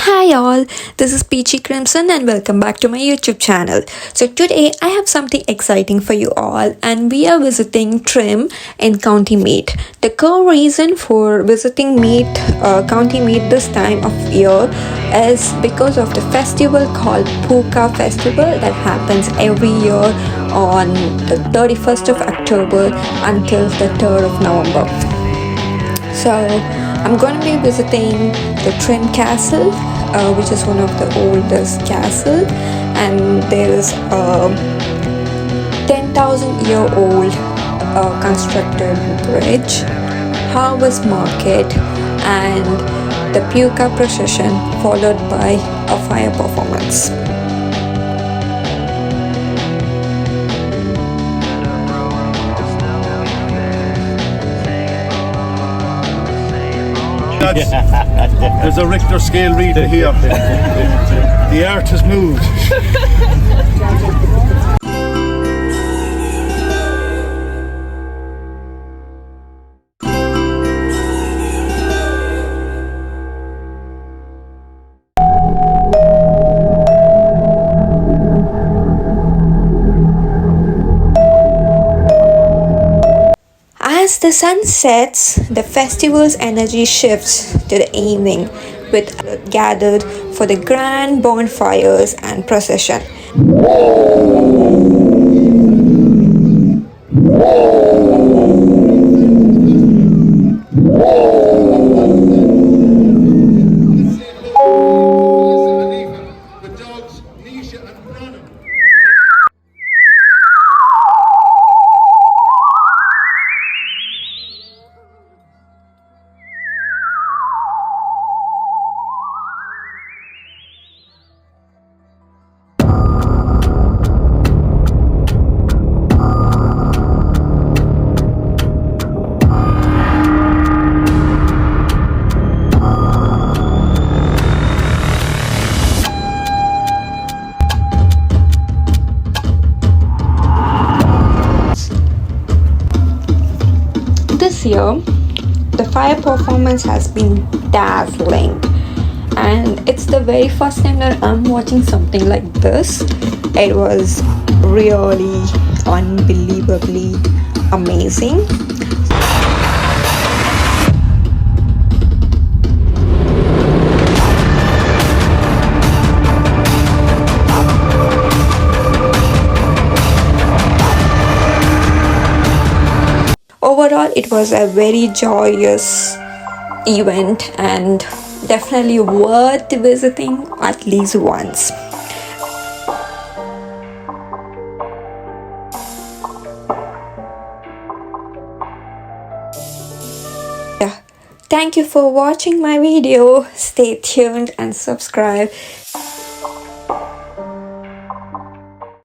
Hi all, this is Peachy Crimson and welcome back to my YouTube channel. So today I have something exciting for you all and we are visiting Trim in County Meath. The core reason for visiting County Meath this time of year is because of the festival called Puca festival that happens every year on the 31st of October until the 3rd of November. So I'm going to be visiting the Trim Castle, which is one of the oldest castle, and there is a 10,000-year-old constructed bridge, harvest market, and the Puca procession followed by a fire performance. There's a Richter scale reading here. The earth has moved. As the sun sets, the festival's energy shifts to the evening, with gathered for the grand bonfires and procession. This year, the fire performance has been dazzling, and it's the very first time that I'm watching something like this. It was really unbelievably amazing. Overall, it was a very joyous event and definitely worth visiting at least once. Yeah. Thank you for watching my video. Stay tuned and subscribe.